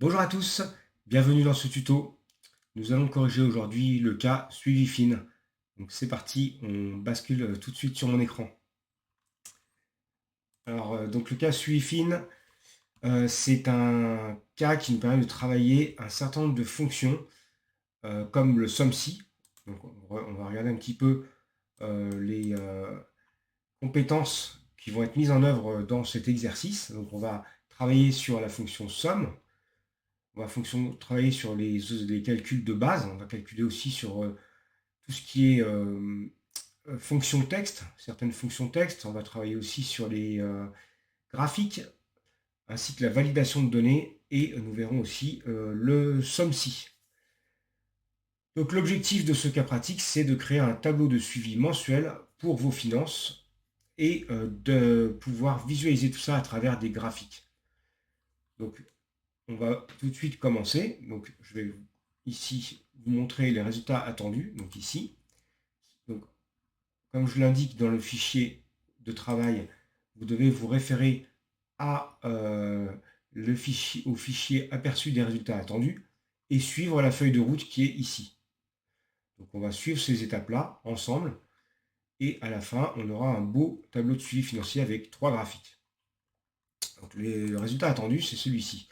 Bonjour à tous, bienvenue dans ce tuto. Nous allons corriger aujourd'hui le cas suivi fin. Donc c'est parti, on bascule tout de suite sur mon écran. Alors donc le cas suivi fin, c'est un cas qui nous permet de travailler un certain nombre de fonctions comme le SOMSI. Donc on va regarder un petit peu les compétences qui vont être mises en œuvre dans cet exercice. Donc on va travailler sur la fonction SOM. On va travailler sur les calculs de base. On va calculer aussi sur tout ce qui est fonction texte, certaines fonctions texte. On va travailler aussi sur les graphiques, ainsi que la validation de données. Et nous verrons aussi le SOMSI. Donc l'objectif de ce cas pratique, c'est de créer un tableau de suivi mensuel pour vos finances et de pouvoir visualiser tout ça à travers des graphiques. Donc on va tout de suite commencer. Donc, je vais ici vous montrer les résultats attendus. Donc ici, donc, comme je l'indique dans le fichier de travail, vous devez vous référer à, au fichier aperçu des résultats attendus et suivre la feuille de route qui est ici. Donc on va suivre ces étapes-là ensemble et à la fin, on aura un beau tableau de suivi financier avec 3 graphiques. Donc les résultats attendus, c'est celui-ci.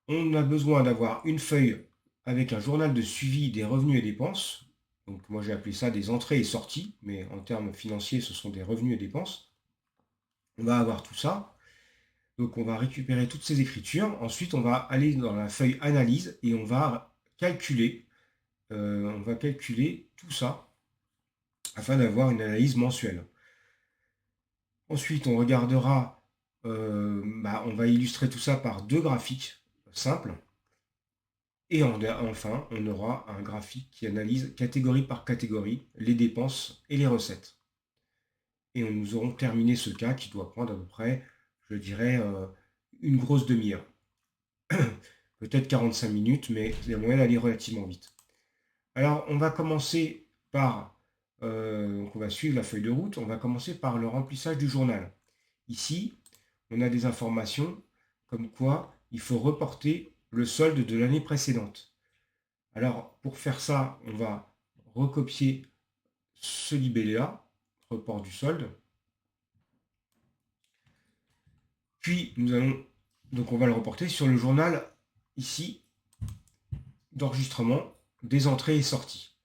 On a besoin d'avoir une feuille avec un journal de suivi des revenus et dépenses. Donc moi j'ai appelé ça des entrées et sorties, mais en termes financiers, ce sont des revenus et dépenses. On va avoir tout ça. Donc on va récupérer toutes ces écritures. Ensuite, on va aller dans la feuille analyse et on va calculer tout ça afin d'avoir une analyse mensuelle. Ensuite, on regardera, on va illustrer tout ça par 2 graphiques simples. Et enfin, on aura un graphique qui analyse catégorie par catégorie les dépenses et les recettes. Et nous aurons terminé ce cas qui doit prendre à peu près, je dirais, une grosse demi-heure. Peut-être 45 minutes, mais il y a moyen d'aller relativement vite. Alors, on va commencer par, donc on va suivre la feuille de route, on va commencer par le remplissage du journal. Ici, on a des informations comme quoi il faut reporter le solde de l'année précédente. Alors, pour faire ça, on va recopier ce libellé-là, report du solde. Puis, donc on va le reporter sur le journal, ici, d'enregistrement des entrées et sorties.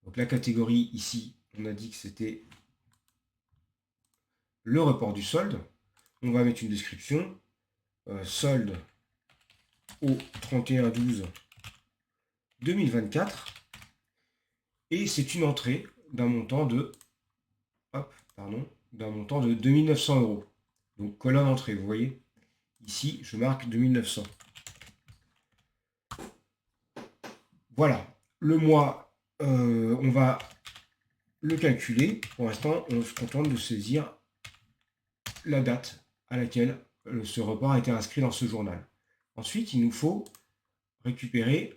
Donc la catégorie, ici, on a dit que c'était le report du solde. On va mettre une description, solde au 31/12/2024. Et c'est une entrée d'un montant de, d'un montant de 2900 euros. Donc colonne entrée, vous voyez. Ici, je marque 2900. Voilà. Le mois, on va le calculer. Pour l'instant, on se contente de saisir la date à laquelle ce report a été inscrit dans ce journal. Ensuite, il nous faut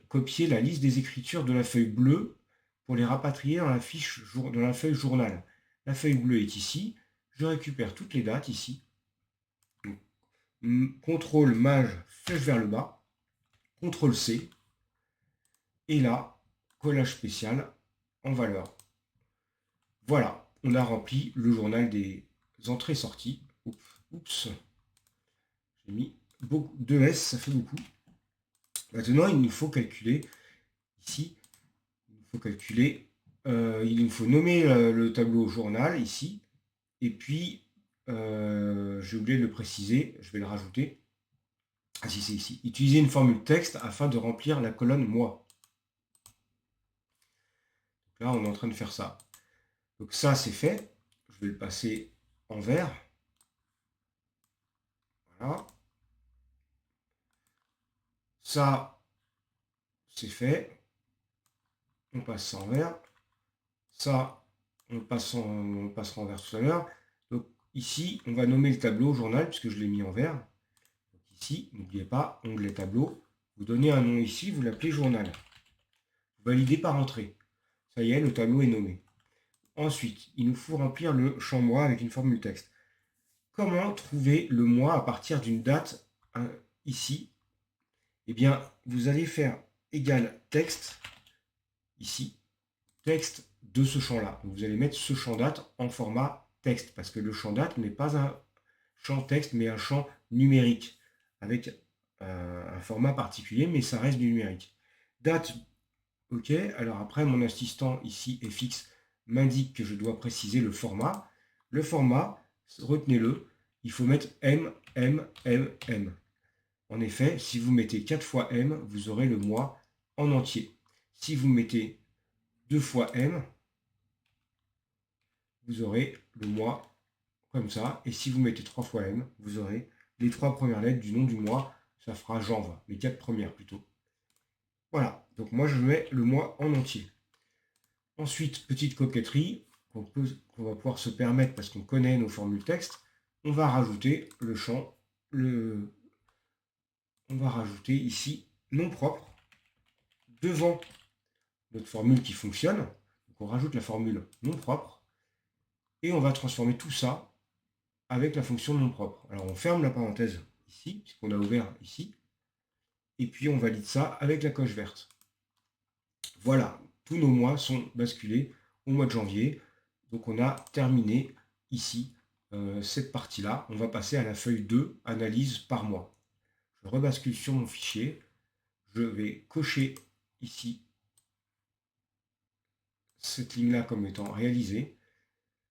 copier la liste des écritures de la feuille bleue pour les rapatrier dans la feuille journal. La feuille bleue est ici. Je récupère toutes les dates ici. CTRL maj flèche vers le bas. CTRL C. Et là, collage spécial en valeur. Voilà, on a rempli le journal des entrées-sorties. Oups, j'ai mis beaucoup, 2 S, ça fait beaucoup. Maintenant, il nous faut calculer ici, il nous faut nommer le tableau journal ici, et puis j'ai oublié de le préciser, je vais le rajouter. Ah si, c'est ici. Utiliser une formule texte afin de remplir la colonne mois. Donc là, on est en train de faire ça. Donc ça, c'est fait. Je vais le passer en vert. Voilà. Ça, c'est fait. On passe ça en vert. Ça, on passera en vert tout à l'heure. Donc ici, on va nommer le tableau journal, puisque je l'ai mis en vert. Donc ici, n'oubliez pas, onglet tableau. Vous donnez un nom ici, vous l'appelez journal. Vous validez par entrée. Ça y est, le tableau est nommé. Ensuite, il nous faut remplir le champ mois avec une formule texte. Comment trouver le mois à partir d'une date ici Eh bien, vous allez faire égal texte, ici, texte de ce champ-là. Vous allez mettre ce champ date en format texte, parce que le champ date n'est pas un champ texte, mais un champ numérique, avec un format particulier, mais ça reste du numérique. Date, ok. Alors après, mon assistant ici, FX, m'indique que je dois préciser le format. Le format, retenez-le, il faut mettre M, M, M, M. En effet, si vous mettez 4 fois M, vous aurez le mois en entier. Si vous mettez 2 fois M, vous aurez le mois comme ça. Et si vous mettez 3 fois M, vous aurez les 3 premières lettres du nom du mois. Ça fera janvier, les 4 premières plutôt. Voilà, donc moi je mets le mois en entier. Ensuite, petite coquetterie qu'on va pouvoir se permettre parce qu'on connaît nos formules texte, on va rajouter le champ, on va rajouter ici nom propre devant notre formule qui fonctionne. Donc on rajoute la formule nom propre et on va transformer tout ça avec la fonction nom propre. Alors on ferme la parenthèse ici, puisqu'on a ouvert ici, et puis on valide ça avec la coche verte. Voilà, tous nos mois sont basculés au mois de janvier. Donc on a terminé ici cette partie-là. On va passer à la feuille 2, analyse par mois. Je rebascule sur mon fichier. Je vais cocher ici cette ligne-là comme étant réalisée.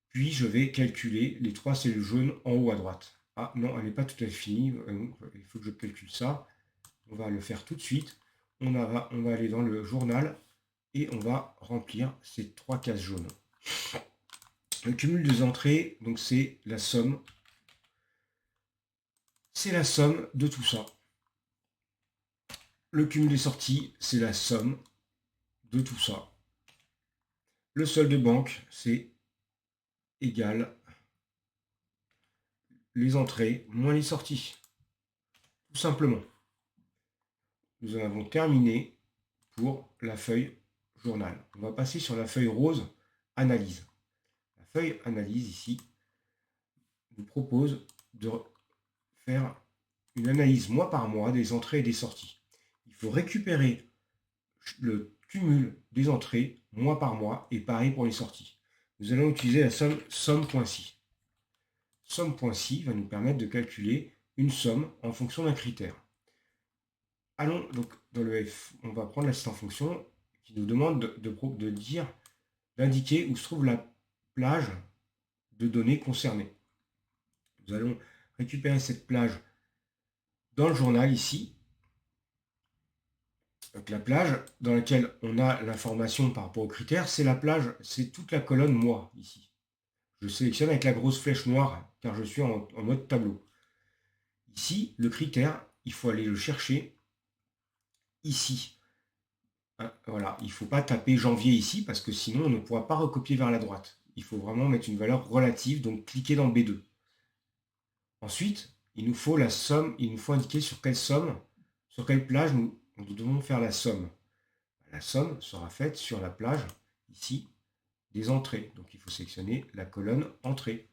Puis je vais calculer les 3 cellules jaunes en haut à droite. Ah non, elle n'est pas tout à fait finie. Il faut que je calcule ça. On va le faire tout de suite. On va aller dans le journal et on va remplir ces 3 cases jaunes. Le cumul des entrées, donc c'est la somme. C'est la somme de tout ça. Le cumul des sorties, c'est la somme de tout ça. Le solde de banque, c'est égal les entrées moins les sorties. Tout simplement. Nous en avons terminé pour la feuille journal. On va passer sur la feuille rose, analyse. La feuille analyse ici nous propose de faire une analyse mois par mois des entrées et des sorties. Il faut récupérer le cumul des entrées mois par mois et pareil pour les sorties. Nous allons utiliser la somme somme.si. Somme.si va nous permettre de calculer une somme en fonction d'un critère. Allons donc dans le F, on va prendre l'assistant fonction qui nous demande d'indiquer où se trouve la plage de données concernées. Nous allons récupérer cette plage dans le journal ici. Donc la plage dans laquelle on a l'information par rapport aux critères, c'est la plage, c'est toute la colonne mois ici. Je sélectionne avec la grosse flèche noire car je suis en mode tableau. Ici, le critère, il faut aller le chercher ici. Voilà, il ne faut pas taper janvier ici parce que sinon on ne pourra pas recopier vers la droite. Il faut vraiment mettre une valeur relative, donc cliquer dans B2. Ensuite, il nous faut la somme, il nous faut indiquer sur quelle somme, sur quelle plage nous devons faire la somme. La somme sera faite sur la plage, ici, des entrées. Donc il faut sélectionner la colonne entrée.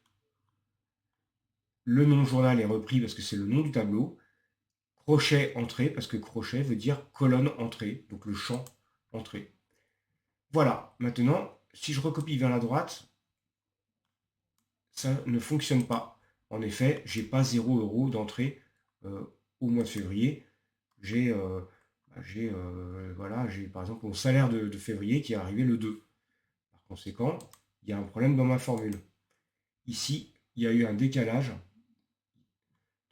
Le nom journal est repris parce que c'est le nom du tableau. Crochet entrée parce que crochet veut dire colonne entrée, donc le champ entrée. Voilà, maintenant, si je recopie vers la droite, ça ne fonctionne pas. En effet, j'ai pas 0 € d'entrée au mois de février. J'ai voilà, par exemple mon salaire de février qui est arrivé le 2. Par conséquent, il y a un problème dans ma formule. Ici, il y a eu un décalage.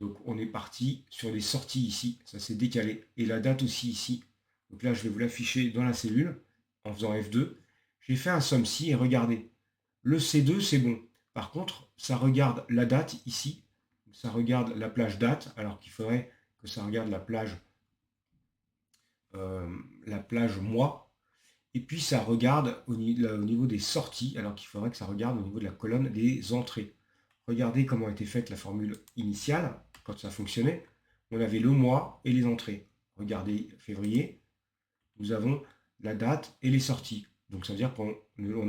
Donc on est parti sur les sorties ici, ça s'est décalé. Et la date aussi ici. Donc là, je vais vous l'afficher dans la cellule en faisant F2. J'ai fait un somme-ci et regardez. Le C2, c'est bon. Par contre, ça regarde la date ici. Ça regarde la plage date, alors qu'il faudrait que ça regarde la plage mois. Et puis ça regarde au niveau des sorties, alors qu'il faudrait que ça regarde au niveau de la colonne des entrées. Regardez comment a été faite la formule initiale, quand ça fonctionnait. On avait le mois et les entrées. Regardez février, nous avons la date et les sorties. Donc ça veut dire qu'on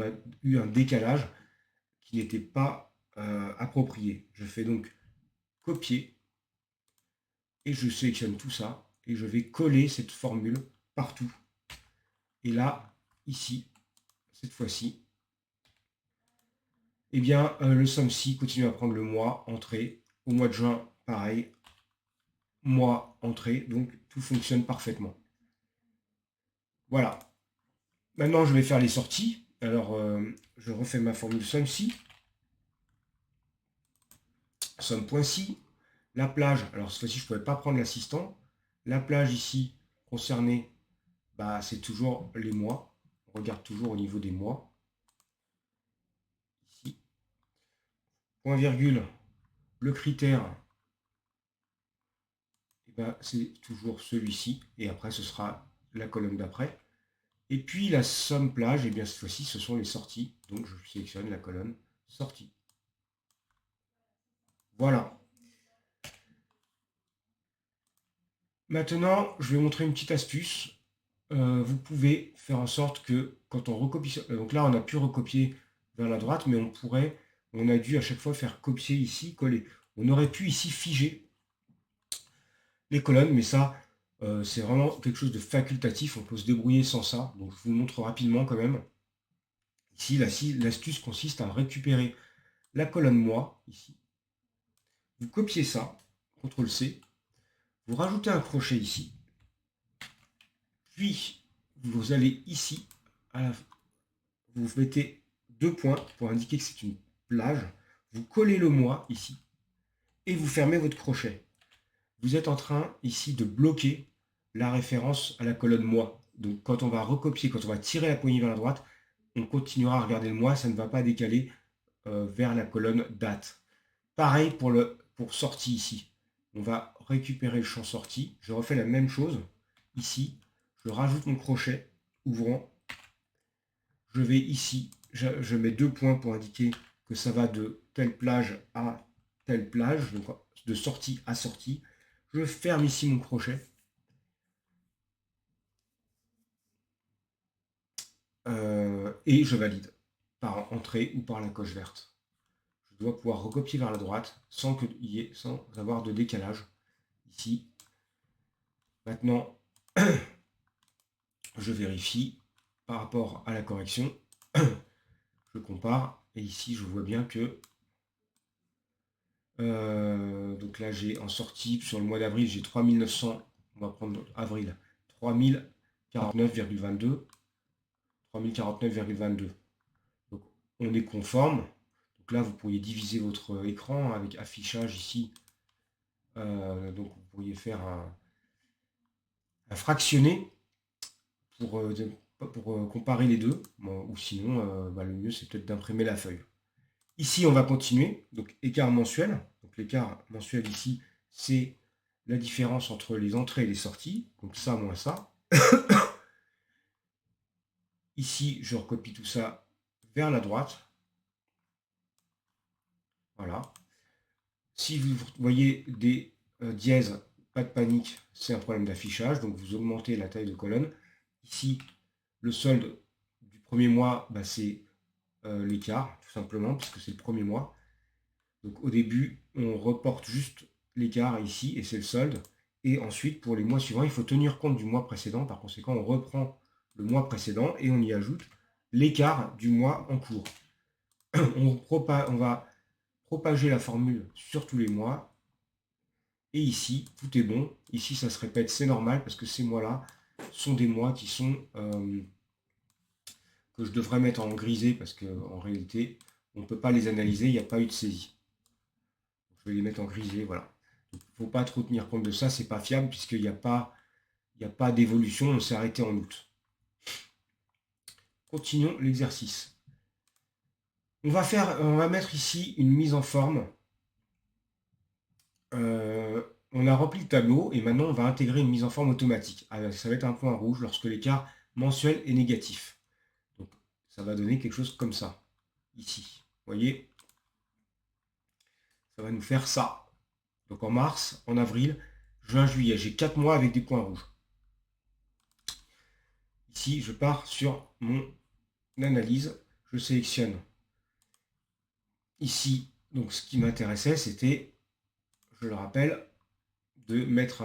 a eu un décalage qui n'était pas approprié. Je fais donc copier et je sélectionne tout ça et je vais coller cette formule partout. Et là, ici, cette fois-ci, eh bien, le SOM-SI continue à prendre le mois, entrée. Au mois de juin, pareil, mois, entrée. Donc, tout fonctionne parfaitement. Voilà. Maintenant, je vais faire les sorties. Alors, je refais ma formule SOM-SI. SOM.SI. La plage, alors cette fois-ci, je ne pouvais pas prendre l'assistant. La plage ici, concernée, bah, c'est toujours les mois. On regarde toujours au niveau des mois. Ici. Point virgule, le critère, eh ben, c'est toujours celui-ci. Et après, ce sera la colonne d'après. Et puis la somme plage, eh bien cette fois-ci, ce sont les sorties. Donc je sélectionne la colonne sortie. Voilà. Maintenant, je vais montrer une petite astuce. Vous pouvez faire en sorte que quand on recopie, donc là on a pu recopier vers la droite, mais on a dû à chaque fois faire copier ici, coller. On aurait pu ici figer les colonnes, mais ça, c'est vraiment quelque chose de facultatif. On peut se débrouiller sans ça. Donc je vous montre rapidement quand même. Ici, l'astuce consiste à récupérer la colonne moi, ici. Vous copiez ça, CTRL-C, vous rajoutez un crochet ici, puis vous allez ici, vous mettez 2 points pour indiquer que c'est une plage, vous collez le moi ici, et vous fermez votre crochet. Vous êtes en train ici de bloquer la référence à la colonne moi. Donc quand on va recopier, quand on va tirer la poignée vers la droite, on continuera à regarder le moi, ça ne va pas décaler vers la colonne date. Pareil pour sortie ici. On va récupérer le champ sortie. Je refais la même chose ici. Je rajoute mon crochet ouvrant. Je vais ici, je mets 2 points pour indiquer que ça va de telle plage à telle plage, donc de sortie à sortie. Je ferme ici mon crochet. Et je valide par entrée ou par la coche verte. Je dois pouvoir recopier vers la droite sans avoir de décalage. Ici. Maintenant, je vérifie par rapport à la correction. Je compare. Et ici, je vois bien que... donc là, j'ai en sortie, sur le mois d'avril, j'ai 3900. On va prendre avril. 3049,22. 3049,22. Donc, on est conforme. Donc là, vous pourriez diviser votre écran avec affichage ici. Donc, vous pourriez faire un fractionné pour comparer les deux. Bon, ou sinon, le mieux, c'est peut-être d'imprimer la feuille. Ici, on va continuer. Donc, écart mensuel. Donc, l'écart mensuel ici, c'est la différence entre les entrées et les sorties. Donc, ça moins ça. Ici, je recopie tout ça vers la droite. Voilà. Si vous voyez des dièses, pas de panique, c'est un problème d'affichage. Donc, vous augmentez la taille de colonne. Ici, le solde du premier mois, bah, c'est l'écart, tout simplement, puisque c'est le premier mois. Donc, au début, on reporte juste l'écart ici, et c'est le solde. Et ensuite, pour les mois suivants, il faut tenir compte du mois précédent. Par conséquent, on reprend le mois précédent et on y ajoute l'écart du mois en cours. On va propager la formule sur tous les mois. Et ici, tout est bon. Ici, ça se répète, c'est normal, parce que ces mois-là sont des mois qui sont... que je devrais mettre en grisé, parce qu'en réalité, on ne peut pas les analyser, il n'y a pas eu de saisie. Je vais les mettre en grisé, voilà. Il ne faut pas trop tenir compte de ça, c'est pas fiable, puisqu'il n'y a pas d'évolution, on s'est arrêté en août. Continuons l'exercice. On va mettre ici une mise en forme. On a rempli le tableau et maintenant on va intégrer une mise en forme automatique. Ça va être un point rouge lorsque l'écart mensuel est négatif. Donc ça va donner quelque chose comme ça, ici. Vous voyez, ça va nous faire ça. Donc en mars, en avril, juin, juillet, j'ai 4 mois avec des points rouges. Ici, je pars sur mon analyse, je sélectionne ici. Donc ce qui m'intéressait, c'était, je le rappelle, de mettre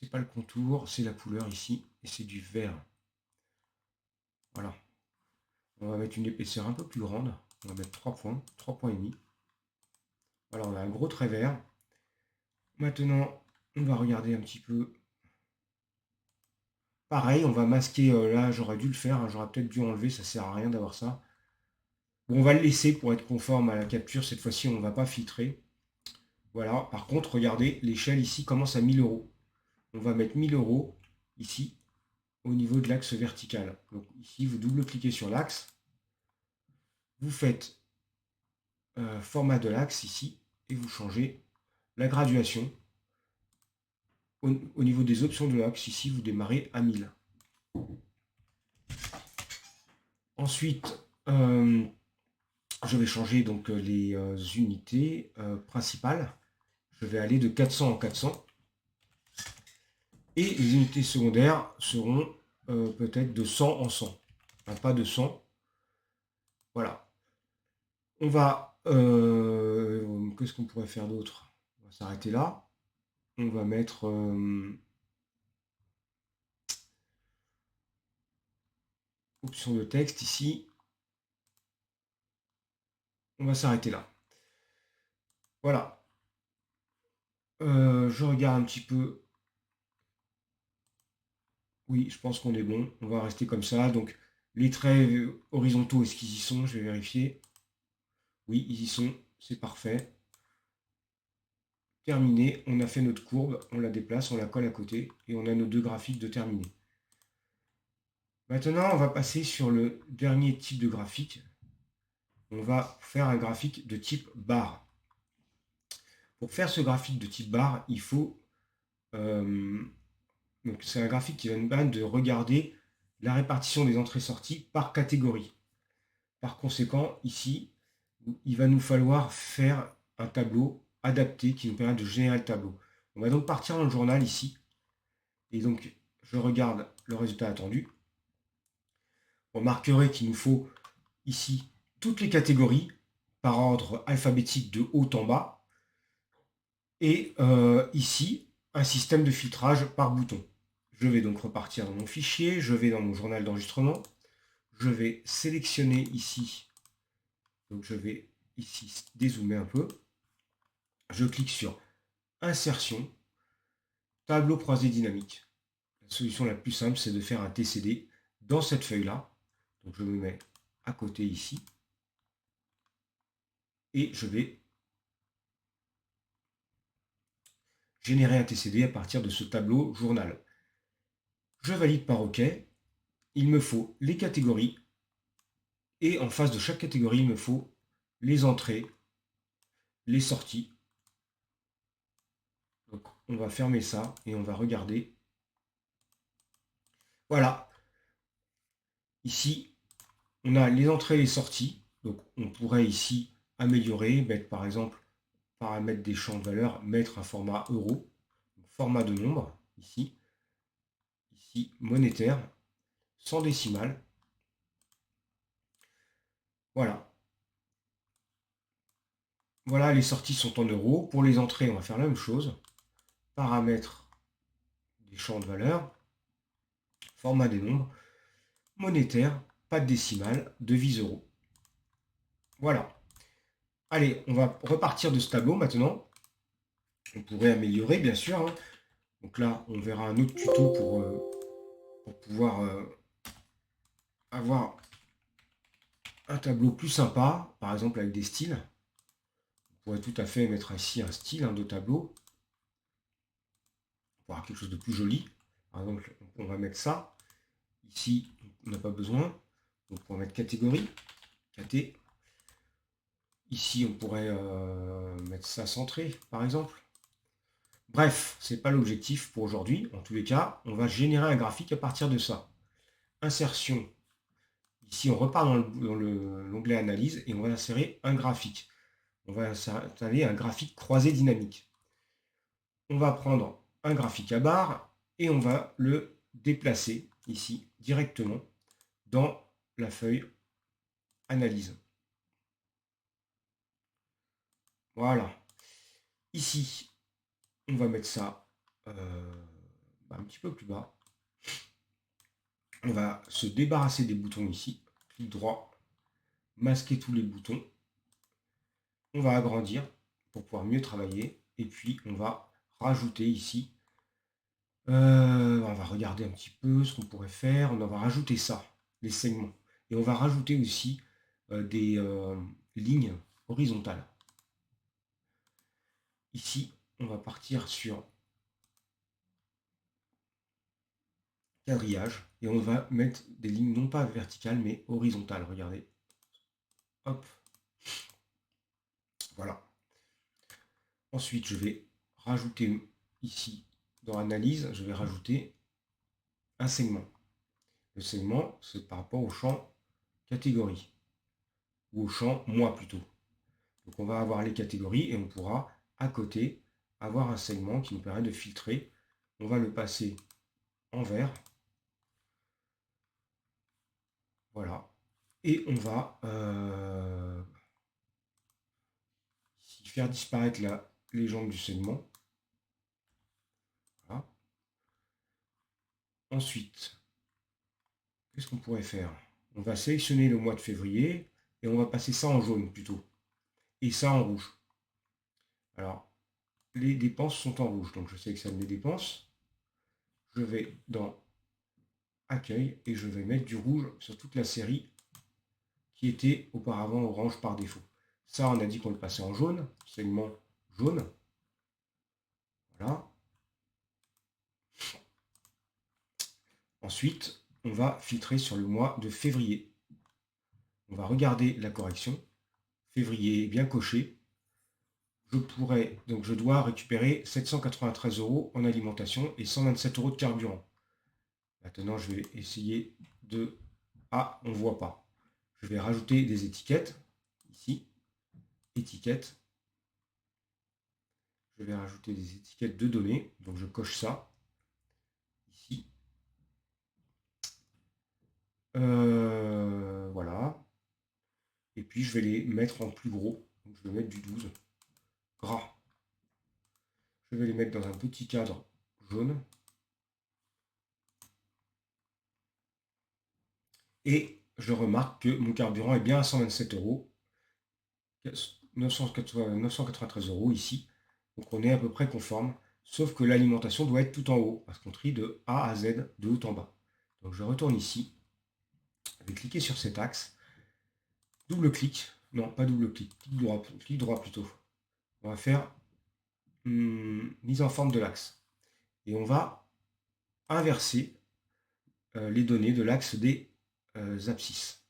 c'est pas le contour, c'est la couleur ici, et c'est du vert. Voilà. On va mettre une épaisseur un peu plus grande. On va mettre 3 points, 3 points et demi. Voilà, on a un gros trait vert. Maintenant, on va regarder un petit peu. Pareil, on va masquer, là j'aurais dû le faire, hein, j'aurais peut-être dû enlever, ça sert à rien d'avoir ça. Bon, on va le laisser pour être conforme à la capture, cette fois-ci on ne va pas filtrer. Voilà, par contre, regardez, l'échelle ici commence à 1000 euros. On va mettre 1000 euros ici, au niveau de l'axe vertical. Donc ici, vous double-cliquez sur l'axe, vous faites format de l'axe ici, et vous changez la graduation. Au niveau des options de l'axe, ici, vous démarrez à 1000. Ensuite, je vais changer donc les unités principales. Je vais aller de 400 en 400. Et les unités secondaires seront peut-être de 100 en 100. Enfin, pas de 100. Voilà. On va... qu'est-ce qu'on pourrait faire d'autre? On va s'arrêter là. On va mettre... option de texte ici. On va s'arrêter là. Voilà. Je regarde un petit peu. Oui, je pense qu'on est bon. On va rester comme ça. Donc, les traits horizontaux, est-ce qu'ils y sont? Je vais vérifier. Oui, ils y sont. C'est parfait. Terminé. On a fait notre courbe. On la déplace, on la colle à côté. Et on a nos deux graphiques de terminé. Maintenant, on va passer sur le dernier type de graphique. On va faire un graphique de type barre. Pour faire ce graphique de type barre, il faut... donc c'est un graphique qui va nous permettre de regarder la répartition des entrées-sorties par catégorie. Par conséquent, ici, il va nous falloir faire un tableau adapté qui nous permet de générer le tableau. On va donc partir dans le journal ici. Et donc, je regarde le résultat attendu. Vous remarquerez qu'il nous faut ici toutes les catégories par ordre alphabétique de haut en bas. Et ici, un système de filtrage par bouton. Je vais donc repartir dans mon fichier, je vais dans mon journal d'enregistrement, je vais sélectionner ici, donc je vais ici dézoomer un peu, je clique sur Insertion, Tableau croisé dynamique. La solution la plus simple, c'est de faire un TCD dans cette feuille-là. Donc je me mets à côté ici, et je vais générer un TCD à partir de ce tableau journal. Je valide par OK. Il me faut les catégories. Et en face de chaque catégorie, il me faut les entrées, les sorties. Donc on va fermer ça et on va regarder. Voilà. Ici, on a les entrées et les sorties. Donc on pourrait ici améliorer, mettre par exemple, paramètres des champs de valeur, mettre un format euro, format de nombre, ici, monétaire, sans décimale. Voilà. Voilà, les sorties sont en euros. Pour les entrées, on va faire la même chose. Paramètres des champs de valeur, format des nombres, monétaire, pas de décimale, devise euro. Voilà. Allez, on va repartir de ce tableau maintenant. On pourrait améliorer, bien sûr, hein. Donc là, on verra un autre tuto pour pouvoir avoir un tableau plus sympa, par exemple avec des styles. On pourrait tout à fait mettre ici un style de tableau pour avoir quelque chose de plus joli. Par exemple, on va mettre ça. Ici, on n'a pas besoin. Donc on va mettre catégorie, KT. Ici, on pourrait mettre ça centré, par exemple. Bref, ce n'est pas l'objectif pour aujourd'hui. En tous les cas, on va générer un graphique à partir de ça. Insertion. Ici, on repart dans l'onglet Analyse et on va insérer un graphique. On va installer un graphique croisé dynamique. On va prendre un graphique à barre et on va le déplacer ici directement dans la feuille Analyse. Voilà. Ici, on va mettre ça un petit peu plus bas. On va se débarrasser des boutons ici. Clic droit, masquer tous les boutons. On va agrandir pour pouvoir mieux travailler. Et puis, on va rajouter ici. On va regarder un petit peu ce qu'on pourrait faire. On va rajouter ça, les segments. Et on va rajouter aussi des lignes horizontales. Ici, on va partir sur quadrillage et on va mettre des lignes non pas verticales mais horizontales. Regardez. Hop. Voilà. Ensuite, je vais rajouter ici dans Analyse, je vais rajouter un segment. Le segment, c'est par rapport au champ catégorie ou au champ mois plutôt. Donc on va avoir les catégories et on pourra à côté avoir un segment qui nous permet de filtrer. On va le passer en vert. Voilà. Et on va ici, faire disparaître la légende du segment. Voilà. Ensuite, qu'est-ce qu'on pourrait faire? On va sélectionner le mois de février et on va passer ça en jaune plutôt. Et ça en rouge. Alors, les dépenses sont en rouge. Donc je sélectionne les dépenses. Je vais dans Accueil et je vais mettre du rouge sur toute la série qui était auparavant orange par défaut. Ça, on a dit qu'on le passait en jaune, segment jaune. Voilà. Ensuite, on va filtrer sur le mois de février. On va regarder la correction. Février est bien coché. Je dois récupérer 793 € en alimentation et 127 € de carburant. Maintenant, je vais essayer de... Ah, on ne voit pas. Je vais rajouter des étiquettes. Ici, étiquettes. Je vais rajouter des étiquettes de données. Donc, je coche ça. Ici. Voilà. Et puis, je vais les mettre en plus gros. Donc, je vais mettre du 12. Gras. Je vais les mettre dans un petit cadre jaune. Et je remarque que mon carburant est bien à 127 €. 993 € ici. Donc on est à peu près conforme. Sauf que l'alimentation doit être tout en haut. Parce qu'on trie de A à Z, de haut en bas. Donc je retourne ici. Je vais cliquer sur cet axe. Double clic. Non, pas double clic. Clic droit plutôt. On va faire mise en forme de l'axe. Et on va inverser les données de l'axe des abscisses.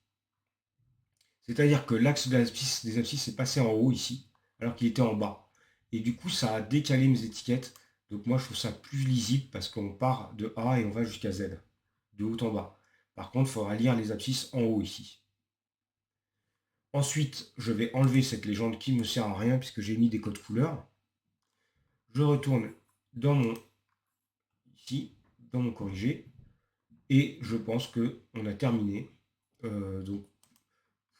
C'est-à-dire que l'axe des abscisses est passé en haut ici, alors qu'il était en bas. Et du coup, ça a décalé mes étiquettes. Donc moi, je trouve ça plus lisible parce qu'on part de A et on va jusqu'à Z, de haut en bas. Par contre, il faudra lire les abscisses en haut ici. Ensuite, je vais enlever cette légende qui ne me sert à rien puisque j'ai mis des codes couleurs. Je retourne dans mon ici, dans mon corrigé. Et je pense qu'on a terminé. Donc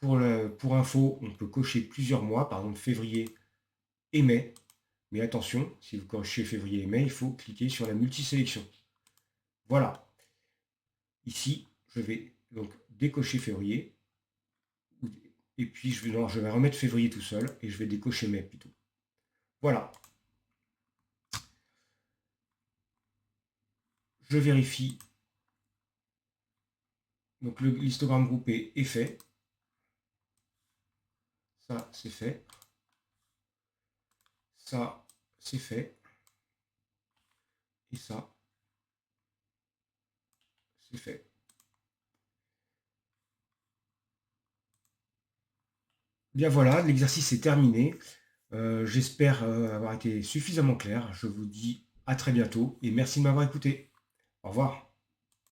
pour info, on peut cocher plusieurs mois, par exemple février et mai. Mais attention, si vous cochez février et mai, il faut cliquer sur la multisélection. Voilà. Ici, je vais donc décocher février. Et puis, je vais remettre février tout seul et je vais décocher mai plutôt. Voilà. Je vérifie. Donc, l'histogramme groupé est fait. Ça, c'est fait. Ça, c'est fait. Et ça, c'est fait. Bien voilà, l'exercice est terminé. J'espère avoir été suffisamment clair. Je vous dis à très bientôt et merci de m'avoir écouté. Au revoir.